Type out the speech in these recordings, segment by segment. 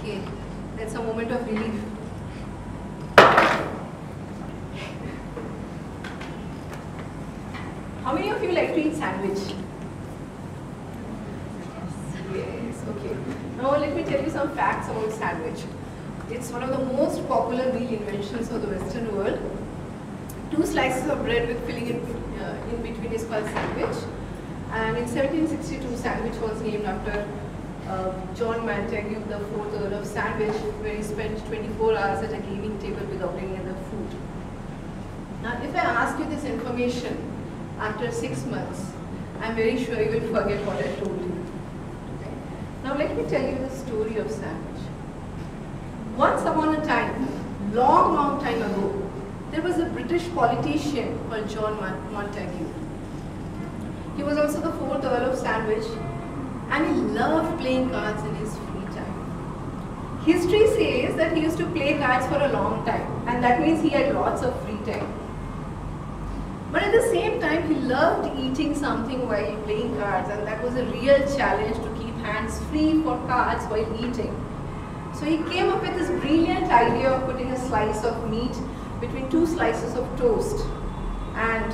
Okay, that's a moment of relief. How many of you like to eat sandwich? Yes, okay. Now let me tell you some facts about sandwich. It's one of the most popular meal inventions of the Western world. 2 slices of bread with filling in between is called sandwich. And in 1762, sandwich was named after John Montague, the 4th Earl of Sandwich, where he spent 24 hours at a gaming table without any other food. Now, if I ask you this information after 6 months, I'm very sure you will forget what I told you. Okay? Now, let me tell you the story of sandwich. Once upon a time, long time ago, there was a British politician called John Montague. He was also the 4th Earl of Sandwich, and he loved playing cards in his free time. History says that he used to play cards for a long time, and that means he had lots of free time. But at the same time, he loved eating something while playing cards, and that was a real challenge to keep hands free for cards while eating. So he came up with this brilliant idea of putting a slice of meat between 2 slices of toast, and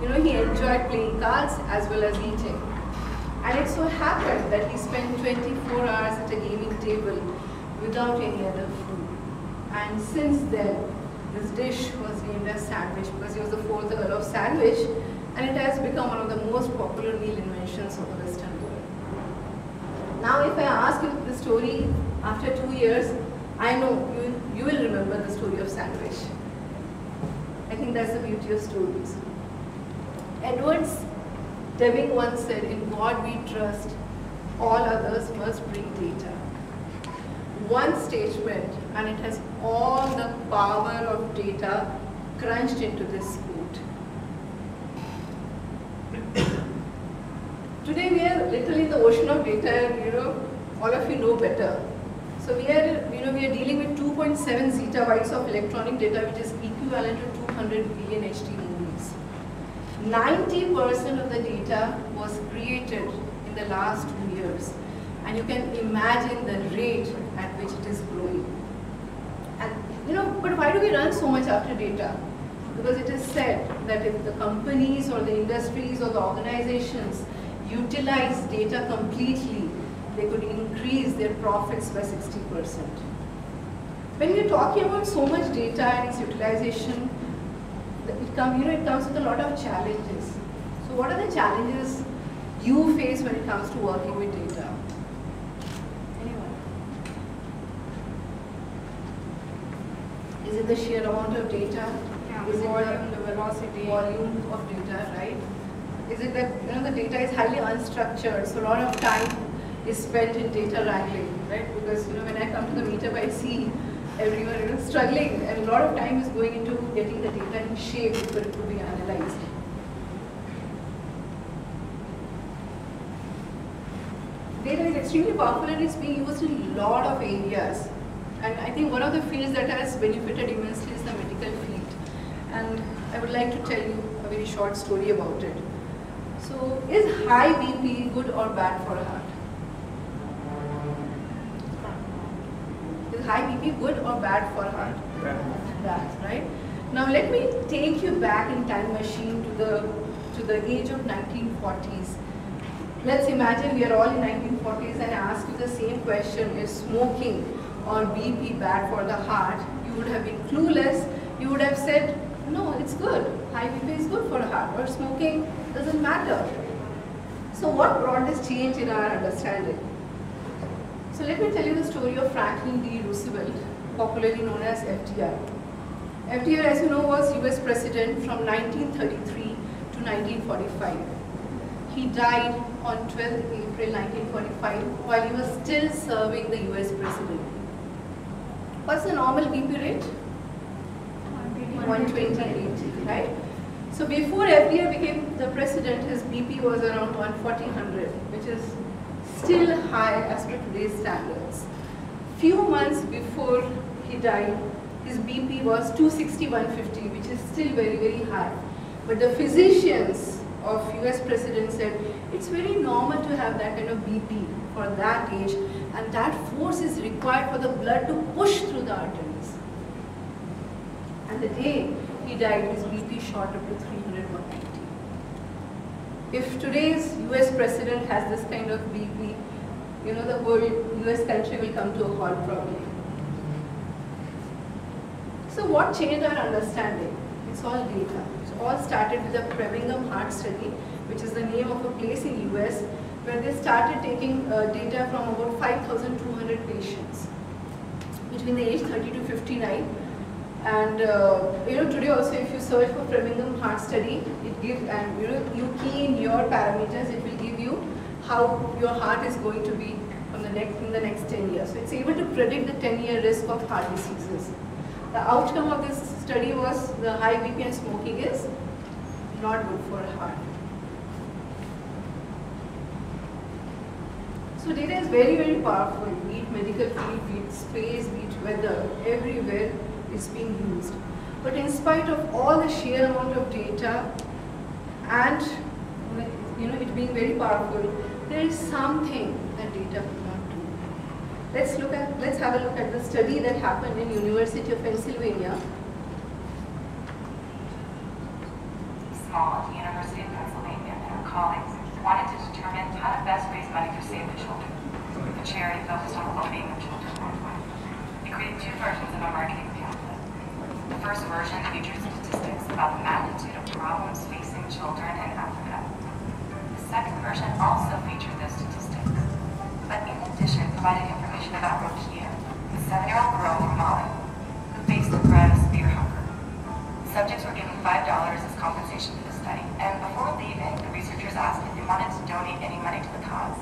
he enjoyed playing cards as well as eating. And it so happened that he spent 24 hours at a gaming table without any other food. And since then, this dish was named as sandwich because he was the 4th Earl of Sandwich, and it has become one of the most popular meal inventions of the Western world. Now, if I ask you the story after 2 years, I know you will remember the story of sandwich. I think that's the beauty of stories. Edwards Deming once said, "In God we trust, all others must bring data." One statement, and it has all the power of data crunched into this quote. Today we are literally in the ocean of data, and all of you know better. So we are dealing with 2.7 zettabytes of electronic data, which is equivalent to 200 billion HD movies. 90% of the data was created in the last 2 years, and you can imagine the rate at which it is growing. And but why do we run so much after data? Because it is said that if the companies or the industries or the organizations utilize data completely, they could increase their profits by 60%. When we're talking about so much data and its utilization, it comes with a lot of challenges. So what are the challenges you face when it comes to working with data? Anyone? Is it the sheer amount of data? Yeah, Is volume, it the velocity. volume of data, right? Is it that the data is highly unstructured, so a lot of time is spent in data wrangling, right? Because when I come to the meetup, I see everyone struggling, and a lot of time is going into getting the data in shape for it to be analyzed. Data is extremely powerful and it's being used in a lot of areas. And I think one of the fields that has benefited immensely is the medical field. And I would like to tell you a very short story about it. So, is high BP good or bad for a heart? Is high BP good or bad for a heart? Bad, right? Now let me take you back in time machine to the age of 1940s. Let's imagine we are all in 1940s and I ask you the same question: is smoking or BP bad for the heart? You would have been clueless. You would have said, no, it's good. High BP is good for a heart, or smoking doesn't matter. So what brought this change in our understanding? So let me tell you the story of Franklin D. Roosevelt, popularly known as FDR. FDR, as you know, was US President from 1933 to 1945. He died on 12th April 1945 while he was still serving the US President. What's the normal BP rate? 120/80, right? So before FDR became the president, his BP was around 140/100, which is still high as per today's standards. Few months before he died, his BP was 260/150, which is still very, very high. But the physicians of US president said it's very normal to have that kind of BP for that age and that force is required for the blood to push through the arteries. And the day he died, his BP shot up to 300/190. If today's US president has this kind of BP, you know, the whole US country will come to a halt probably. So what changed our understanding? It's all data. It all started with the Framingham Heart Study, which is the name of a place in US, where they started taking data from about 5,200 patients between the age 30 to 59. And you know, today also, if you search for Framingham Heart Study, it gives, and you key in your parameters, it will give you how your heart is going to be from in the next 10 years. So it's able to predict the 10-year risk of heart diseases. The outcome of this study was the high BP and smoking is not good for a heart. So data is very, very powerful. Be it medical field, be it space, be it weather, everywhere it's being used. But in spite of all the sheer amount of data and it being very powerful, there is something that data cannot do. Let's have a look at the study that happened in University of Pennsylvania. Small at the University of Pennsylvania and her colleagues wanted to determine how to best raise money for Save the Children, a charity focused on well-being of children worldwide. They created two versions of a marketing pamphlet. The first version featured statistics about the magnitude of problems facing children in Africa. The second version also featured those statistics, but in addition provided information about Rokia, a 7-year-old girl from Mali who faced the threat of severe hunger. The subjects were given $5 as compensation for the study, and before leaving, the researchers asked if they wanted to donate any money to the cause.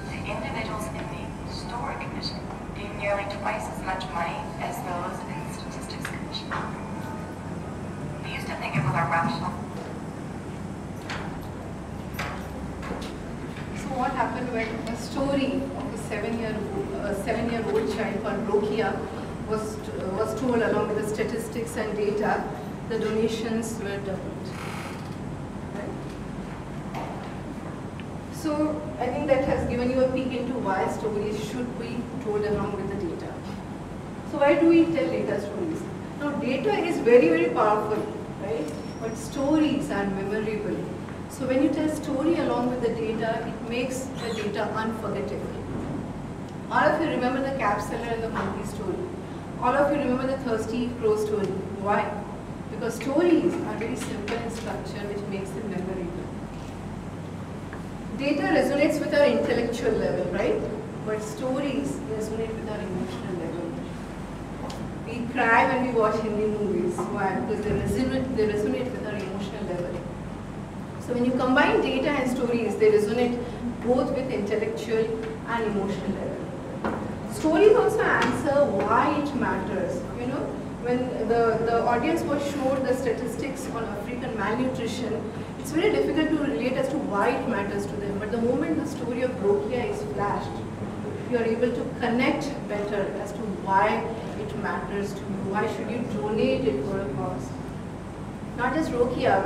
The individuals in the story division gave nearly twice as much money as those in the statistics division. We used to think it was our rational. So what happened when a story of a 7-year-old child called Rokia was told along with the statistics and data, the donations were doubled. Right? So I think that has given you a peek into why stories should be told along with the data. So why do we tell data stories? Now data is very, very powerful, right? But stories are memorable. So when you tell story along with the data, it makes the data unforgettable. All of you remember the cap seller and the monkey story. All of you remember the thirsty crow story. Why? Because stories are very simple in structure, which makes them memorable. Data resonates with our intellectual level, right? But stories resonate with our emotional level. We cry when we watch Hindi movies. Why? Because they resonate with our emotional level. So when you combine data and stories, they resonate both with intellectual and emotional level. Stories also answer why it matters. You know, when the audience was showed the statistics on African malnutrition, it's very difficult to relate as to why it matters to them. But the moment the story of Rokia is flashed, you are able to connect better as to why it matters to you. Why should you donate it for a cause? Not just Rokia,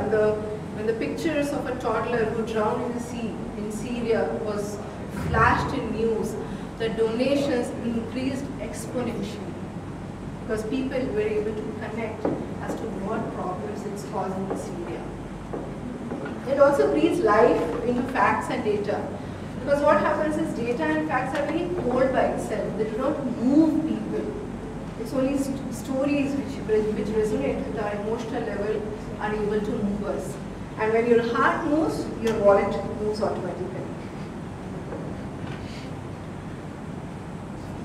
when the pictures of a toddler who drowned in the sea in Syria was flashed in news, the donations increased exponentially because people were able to connect as to what problems it's causing in Syria. It also breathes life into facts and data, because what happens is data and facts are very cold by itself. They do not move people. It's only stories which resonate with our emotional level are able to move us. And when your heart moves, your wallet moves automatically.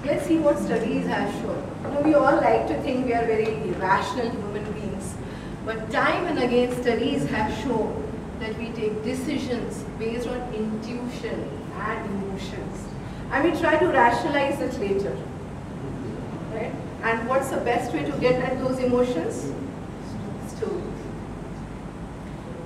Let's see what studies have shown. You know, we all like to think we are very rational human beings, but time and again studies have shown that we take decisions based on intuition and emotions. And we try to rationalize it later. Right? And what's the best way to get at those emotions? Stories.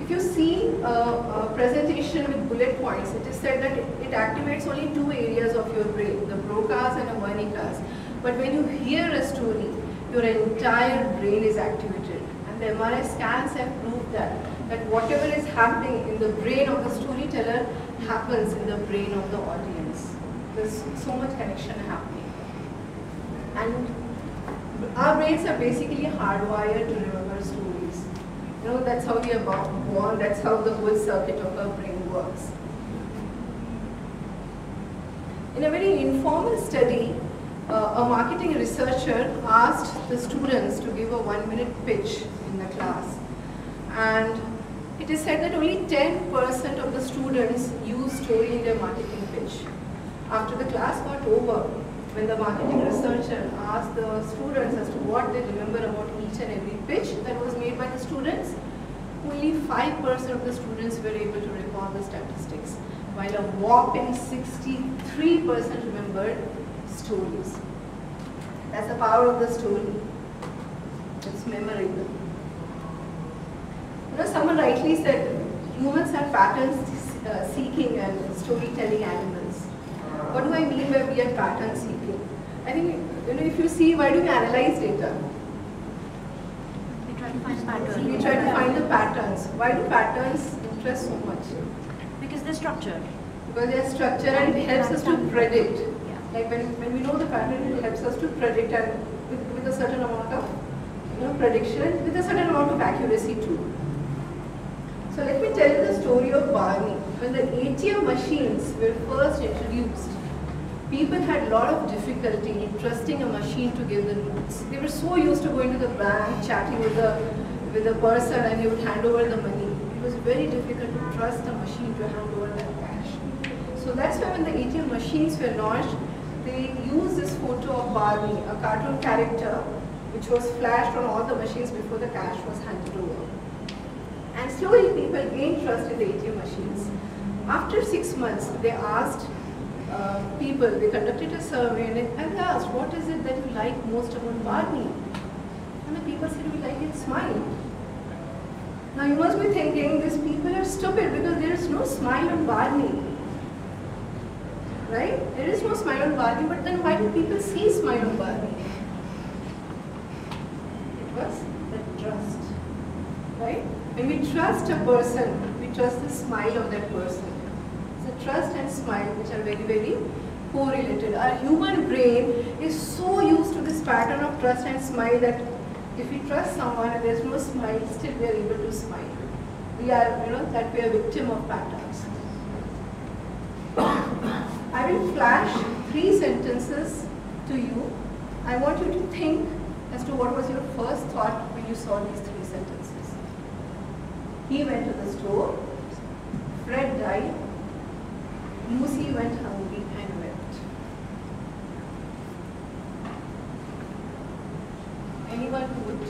If you see a presentation with bullet points, it is said that it activates only 2 areas of your brain, the Broca's and the Wernicke's. But when you hear a story, your entire brain is activated. And the MRI scans have proved that whatever is happening in the brain of the storyteller happens in the brain of the audience. There's so much connection happening. And our brains are basically hardwired to remember stories. You know, that's how we are born, that's how the whole circuit of our brain works. In a very informal study, a marketing researcher asked the students to give a 1-minute pitch in the class. And it is said that only 10% of the students use story in their marketing pitch. After the class got over, when the marketing researcher asked the students as to what they remember about each and every pitch that was made by the students, only 5% of the students were able to recall the statistics, while a whopping 63% remembered stories. That's the power of the story. It's memorable. You know, someone rightly said humans are pattern seeking and storytelling animals. What do I mean by we are pattern seeking? I think, you know, if you see, why do we analyze data? We try to find patterns. We try to find the patterns. Why do patterns interest so much? Because they're structured. Because they are structured and it helps us to predict. Yeah. Like when we know the pattern, it helps us to predict, and with a certain amount of, you know, prediction, with a certain amount of accuracy too. So let me tell you the story of Barney. When the ATM machines were first introduced, people had a lot of difficulty in trusting a machine to give the notes. They were so used to going to the bank, chatting with the person, and they would hand over the money. It was very difficult to trust a machine to hand over that cash. So that's why when the ATM machines were launched, they used this photo of Barney, a cartoon character, which was flashed on all the machines before the cash was handed over. And slowly people gained trust in the ATM machines. After 6 months, they asked people, they conducted a survey, and they asked, what is it that you like most about Barney? And the people said, we like its smile. Now you must be thinking, these people are stupid because there is no smile on Barney. Right? There is no smile on Barney, but then why do people see smile on Barney? It was the trust. Right? When we trust a person, we trust the smile of that person. So trust and smile, which are very, very correlated. Our human brain is so used to this pattern of trust and smile that if we trust someone and there's no smile, still we are able to smile. We are, you know, that we are victim of patterns. I will flash 3 sentences to you. I want you to think as to what was your first thought when you saw these 3 sentences. He went to the store, Fred died, Lucy went hungry and wept. Anyone who would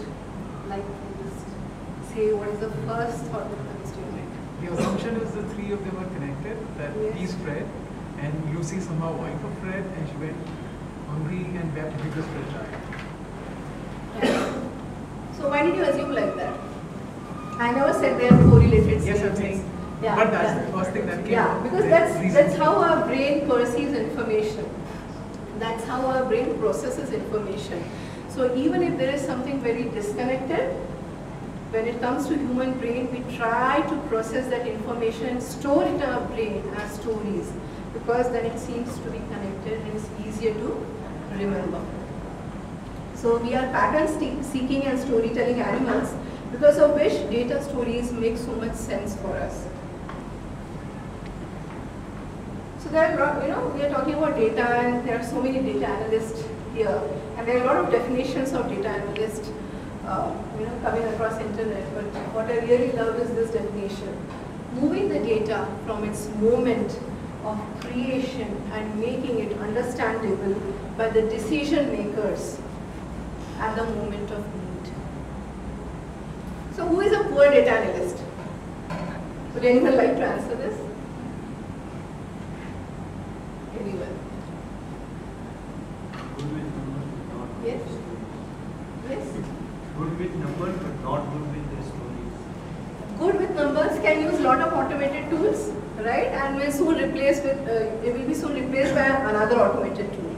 like to just say what is the first thought that comes to your mind? The assumption is the 3 of them are connected, that Yes. he's Fred, and Lucy somehow wife of Fred, and she went hungry and wept because Fred died. So why did you assume like that? I never said they are correlated Yes, I'm statements. saying, Yeah, but that's yeah. the first thing that came Yeah, up. because that's how our brain perceives information. That's how our brain processes information. So even if there is something very disconnected, when it comes to human brain, we try to process that information and store it in our brain as stories, because then it seems to be connected and it's easier to remember. So we are pattern seeking and storytelling animals, because of which data stories make so much sense for us. So there are, you know, we are talking about data, and there are so many data analysts here, and there are a lot of definitions of data analyst, you know, coming across internet. But what I really love is this definition: moving the data from its moment of creation and making it understandable by the decision makers at the moment of need. So who is a poor data analyst? Would anyone like to answer this? Anyone? Good with numbers, but not with Yes? stories. Yes? Good with numbers, but not good with the stories. Good with numbers, can use a lot of automated tools, right? And will soon replace with, it will be soon replaced by another automated tool.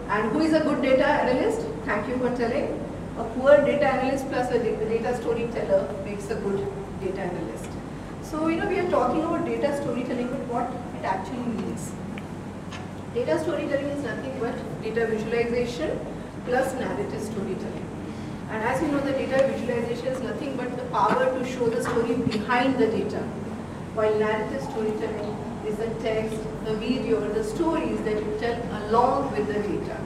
And who is a good data analyst? Thank you for telling. A poor data analyst plus a data storyteller makes a good data analyst. So, you know, we are talking about data storytelling, but what it actually means. Data storytelling is nothing but data visualization plus narrative storytelling. And as you know, the data visualization is nothing but the power to show the story behind the data, while narrative storytelling is the text, the video, the stories that you tell along with the data.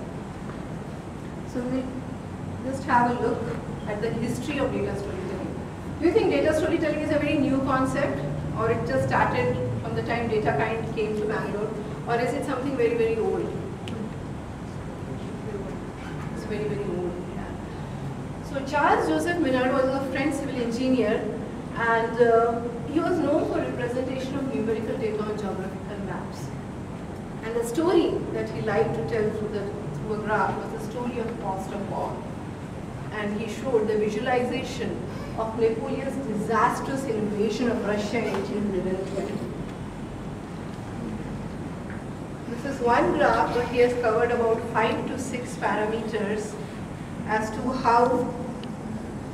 So we'll just have a look at the history of data storytelling. Do you think data storytelling is a very new concept, or it just started from the time DataKind came to Bangalore, or is it something very, very old? It's very, very old. Yeah. So Charles Joseph Minard was a French civil engineer, and he was known for representation of numerical data on geographical maps. And the story that he liked to tell through a graph was the story of cost of war. And he showed the visualization of Napoleon's disastrous invasion of Russia in 1812. This is one graph, but he has covered about 5 to 6 parameters as to how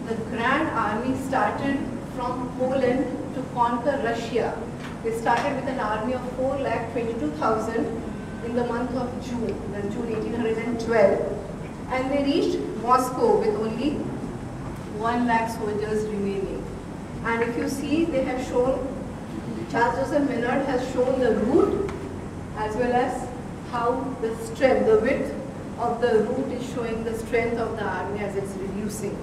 the Grand Army started from Poland to conquer Russia. They started with an army of 4,22,000 in the month of June, that's June 1812. And they reached Moscow with only 1 lakh soldiers remaining. And if you see, they have shown, Charles Joseph Minard has shown the route as well as how the strength, the width of the route is showing the strength of the army as it's reducing.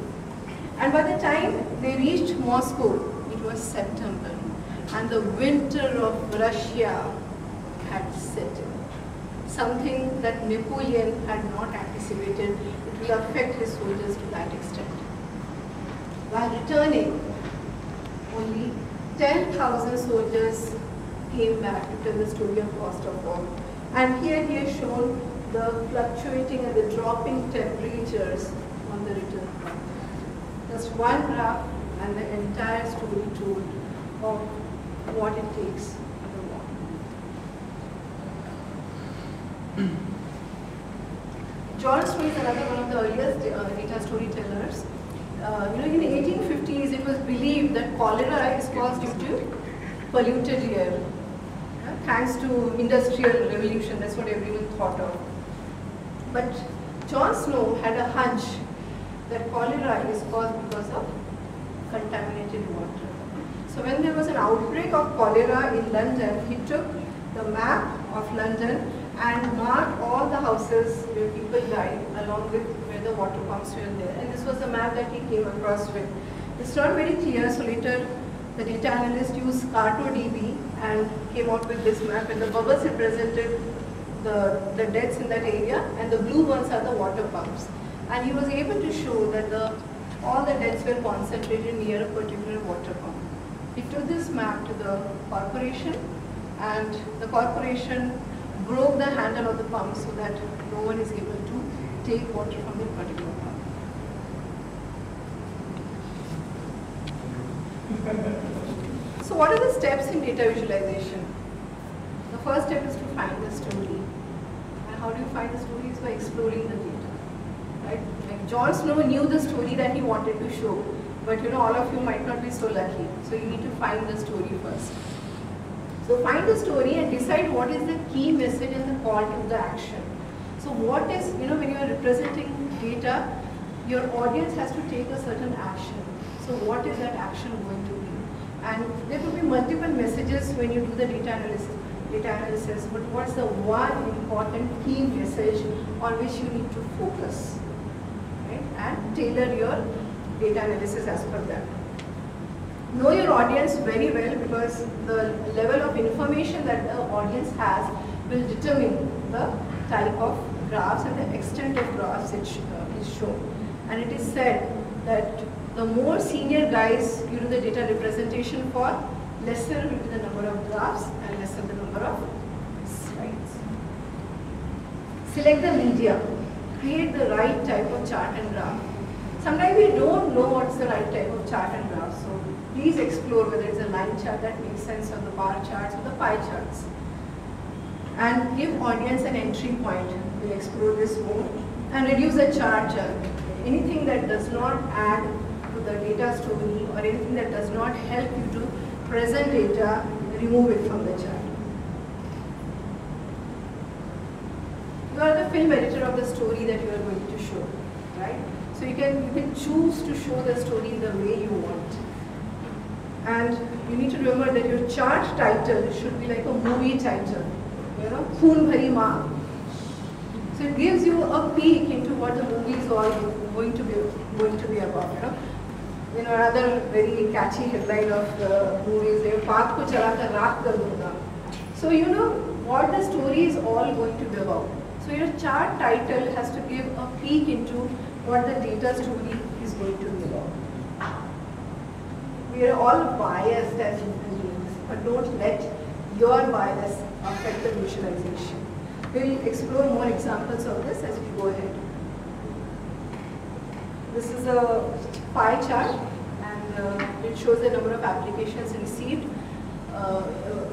And by the time they reached Moscow, it was September, and the winter of Russia had set in. Something that Napoleon had not anticipated. It will affect his soldiers to that extent. While returning, only 10,000 soldiers came back to tell the story of cost of war. And here he has shown the fluctuating and the dropping temperatures on the return path. Just one graph and the entire story told of what it takes in the war. John Snow is another one of the earliest data storytellers. In the 1850s, it was believed that cholera is caused due to polluted air. Thanks to industrial revolution, that's what everyone thought of. But John Snow had a hunch that cholera is caused because of contaminated water. So when there was an outbreak of cholera in London, he took the map of London and marked all the houses where people died along with where the water pumps were there. And this was the map that he came across with. It's not very clear, so later the data analyst used CartoDB and came out with this map, and the bubbles represented the deaths in that area, and the blue ones are the water pumps. And he was able to show that all the deaths were concentrated near a particular water pump. He took this map to the corporation, and the corporation broke the handle of the pump so that no one is able to take water from that particular pump. So what are the steps in data visualization? The first step is to find the story. And how do you find the story? Is by exploring the data. Right? Like John Snow knew the story that he wanted to show, but all of you might not be so lucky. So you need to find the story first. So find the story and decide what is the key message and the call to the action. So what is, when you are representing data, your audience has to take a certain action. So what is that action going to be? And there will be multiple messages when you do the data analysis, but what's the one important key message on which you need to focus, right? And tailor your data analysis as per that. Know your audience very well, because the level of information that the audience has will determine the type of graphs and the extent of graphs it is shown. And it is said that the more senior guys you do the data representation for, lesser will be the number of graphs and lesser the number of slides. Select the media. Create the right type of chart and graph. Sometimes we don't know what's the right type of chart and graph, so please explore whether it's a line chart that makes sense, or the bar charts, or the pie charts. And give audience an entry point. We'll explore this more. And reduce the chart chunk. Anything that does not add to the data story, or anything that does not help you to present data, remove it from the chart. the film editor of the story that you are going to show, right? So you can choose to show the story in the way you want. And you need to remember that your chart title should be like a movie title, you know, Khoon Bhari Maan. So it gives you a peek into what the movie is all going to be about, you know. You know, another very catchy headline of the movie is "Paak ko chala kar raakh kar dunga." So you know what the story is all going to be about. So your chart title has to give a peek into what the data story is going to be about. We are all biased as human beings, but don't let your bias affect the visualization. We'll explore more examples of this as we go ahead. This is a pie chart, and it shows the number of applications received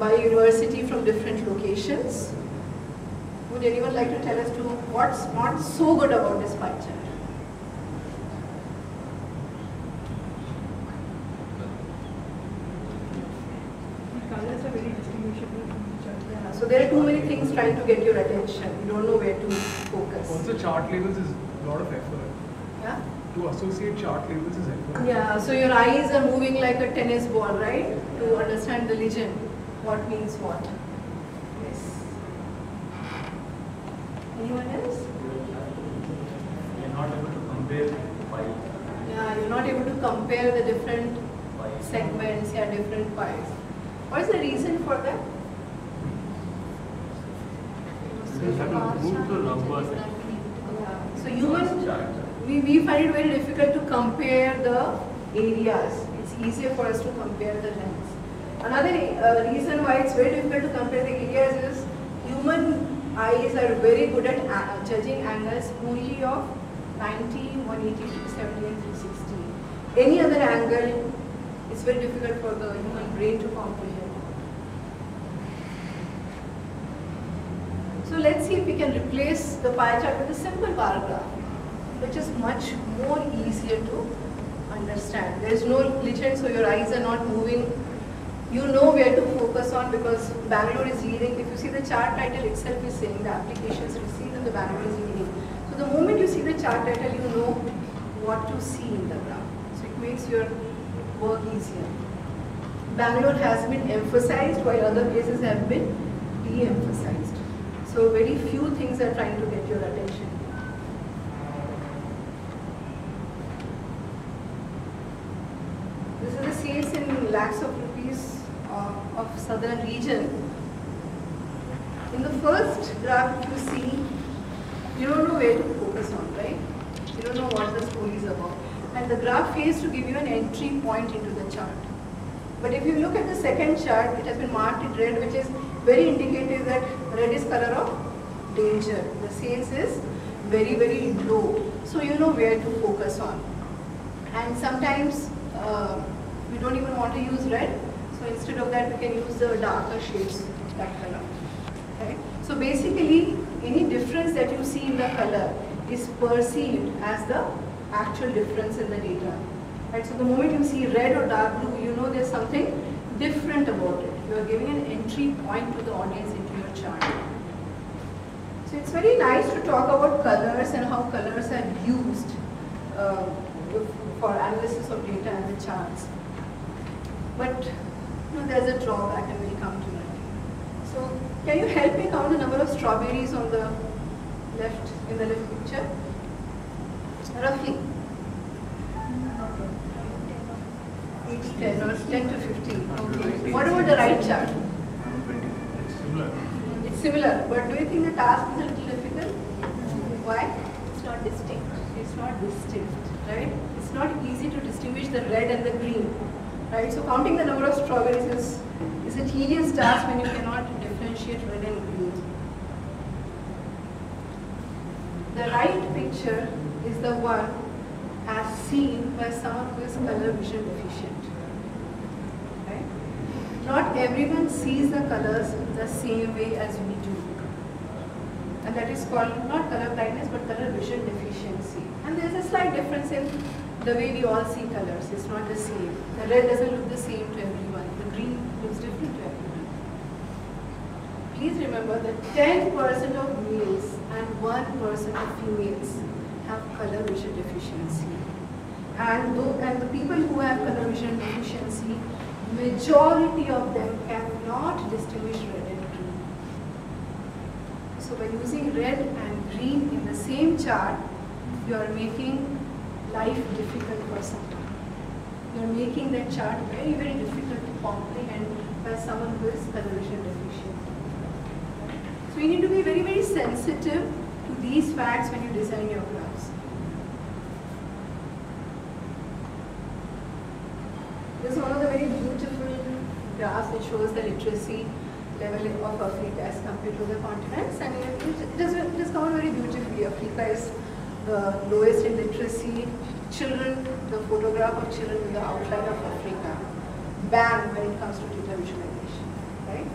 by university from different locations. Would anyone like to tell us what's not so good about this pie chart? Colors are very distinguishable from each other. Yeah, so there are too many things trying to get your attention. You don't know where to focus. Also, chart labels is a lot of effort. Yeah? To associate chart labels is effort. Yeah, so your eyes are moving like a tennis ball, right? To understand the legend, what means what. Yes. Anyone else? We are not able to compare pie. Yeah, you're not able to compare the different segments, yeah, different pies. What is the reason for that? We have to move the numbers. Yeah. So we find it very difficult to compare the areas. It's easier for us to compare the lengths. Another reason why it's very difficult to compare the areas is human eyes are very good at judging angles only of 90, 180, 270 and 360. Any other angle is very difficult for the human brain to comprehend. So let's see if we can replace the pie chart with a simple bar graph, which is much more easier to understand. There is no legend, so your eyes are not moving. You know where to focus on because Bangalore is leading. If you see the chart title itself is saying the applications received and the Bangalore is leading. So the moment you see the chart title, you know what to see in the graph. So it makes your work easier. Bangalore has been emphasized while other places have been de-emphasized. So very few things are trying to get your attention. This is the sales in lakhs of rupees of southern region. In the first graph you see, you don't know where to focus on, right? You don't know what the story is about. And the graph fails to give you an entry point into the chart. But if you look at the second chart, it has been marked in red, which is very indicative that red is color of danger. The sales is very, very low. So you know where to focus on. And sometimes we don't even want to use red. So instead of that, we can use the darker shades, that color. Right? So basically, any difference that you see in the color is perceived as the actual difference in the data. Right? So the moment you see red or dark blue, you know there's something different about it. You are giving an entry point to the audience into your chart. So it's very nice to talk about colors and how colors are used for analysis of data and the charts. But you know, there's a drawback and we'll come to that. So can you help me count the number of strawberries on the left, in the left picture? Roughly. 8 to 10 or 10 to 15. Okay. What about the right chart? It's similar. It's similar, but do you think the task is a little difficult? Why? It's not distinct. It's not distinct, right? It's not easy to distinguish the red and the green, right? So counting the number of strawberries is a tedious task when you cannot differentiate red and green. The right picture is the one as seen by someone who is color vision deficient. Right? Not everyone sees the colors the same way as we do. And that is called not color blindness but color vision deficiency. And there is a slight difference in the way we all see colors. It's not the same. The red doesn't look the same to everyone. The green looks different to everyone. Please remember that 10% of males and 1% of females have color vision deficiency. And the people who have color vision deficiency, majority of them cannot distinguish red and green. So by using red and green in the same chart, you are making life difficult for someone. You are making that chart very, very difficult to comprehend by someone who is color vision deficient. So you need to be very, very sensitive to these facts when you design your graphs. This is one of the very beautiful graphs which shows the literacy level of Africa as compared to the continents, and it is covered very beautifully. Africa is the lowest in literacy. Children, the photograph of children in the outline of Africa, banned when it comes to data visualization, right?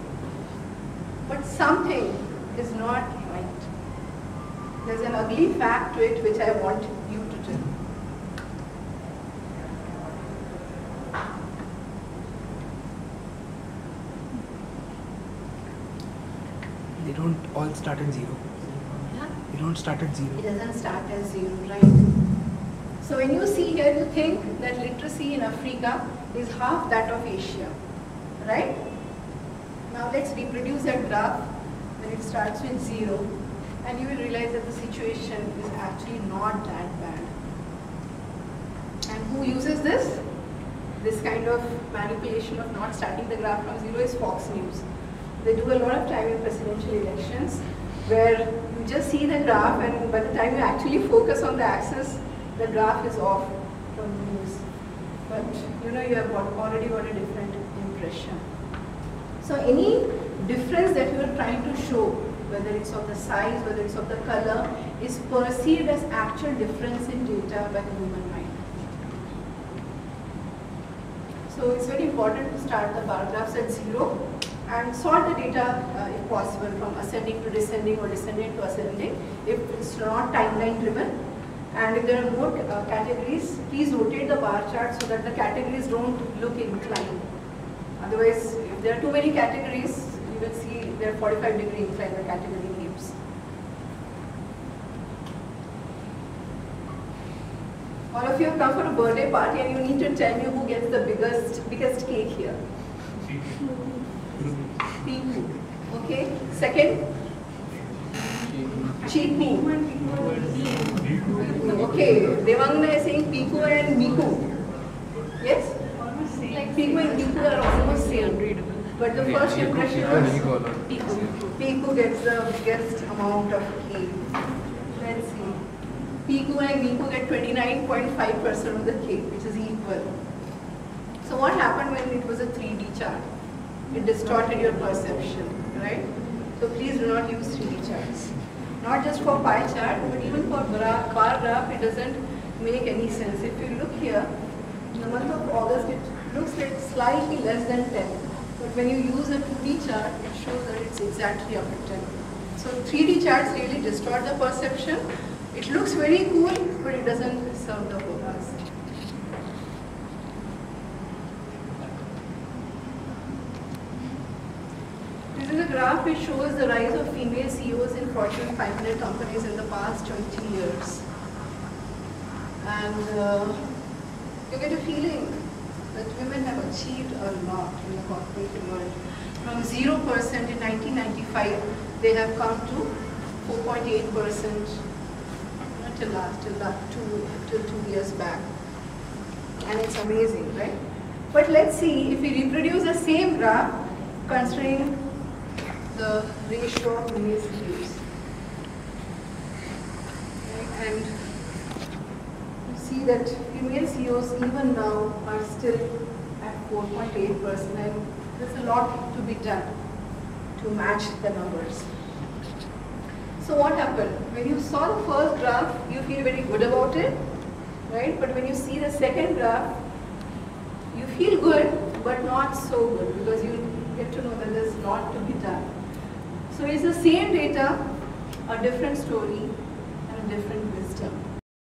But something is not right. There's an ugly fact to it which I want you to tell. They don't all start at zero. Yeah. They don't start at zero. It doesn't start as zero, right? So when you see here, you think that literacy in Africa is half that of Asia, right? Now let's reproduce that graph when it starts with zero, and you will realize that the situation is actually not that bad. And who uses this? This kind of manipulation of not starting the graph from zero is Fox News. They do a lot of time in presidential elections where you just see the graph, and by the time you actually focus on the axis, the graph is off from the news. But you know, you have already got a different impression. So any difference that you are trying to show, whether it's of the size, whether it's of the color, is perceived as actual difference in data by the human mind. So it's very important to start the bar graphs at zero and sort the data if possible from ascending to descending or descending to ascending if it's not timeline driven. And if there are more categories, please rotate the bar chart so that the categories don't look inclined. Otherwise, if there are too many categories, you will see there are 45-degree incline the category names. All of you have come for a birthday party and you need to tell me who gets the biggest cake here. Piku. Okay. Second? Chiku. Okay. Devangana is saying Piku and Miku. Yes? Like Piku and Miku are almost same. But the first impression was Piku. Piku gets the biggest amount of cake. Let's see. Piku and Miku get 29.5% of the cake, which is equal. So what happened when it was a 3D chart? It distorted your perception, right? So please do not use 3D charts. Not just for pie chart, but even for bar graph, it doesn't make any sense. If you look here, in the month of August, it looks like slightly less than 10. But when you use a 2D chart, it shows that it's exactly up to 10. So 3D charts really distort the perception. It looks very cool, but it doesn't serve the purpose. This is a graph which shows the rise of female CEOs in Fortune 500 companies in the past 20 years. And you get a feeling that women have achieved a lot in the corporate world. From 0% in 1995, they have come to 4.8% till 2 years back. And it's amazing, right? But let's see if we reproduce the same graph considering the ratio of male CEOs. Right? And you see that female CEOs even now are still at 4.8%, and there's a lot to be done to match the numbers. So what happened? When you saw the first graph, you feel very good about it, right? But when you see the second graph, you feel good, but not so good, because you get to know that there's a lot to be done. So it's the same data, a different story, and a different wisdom.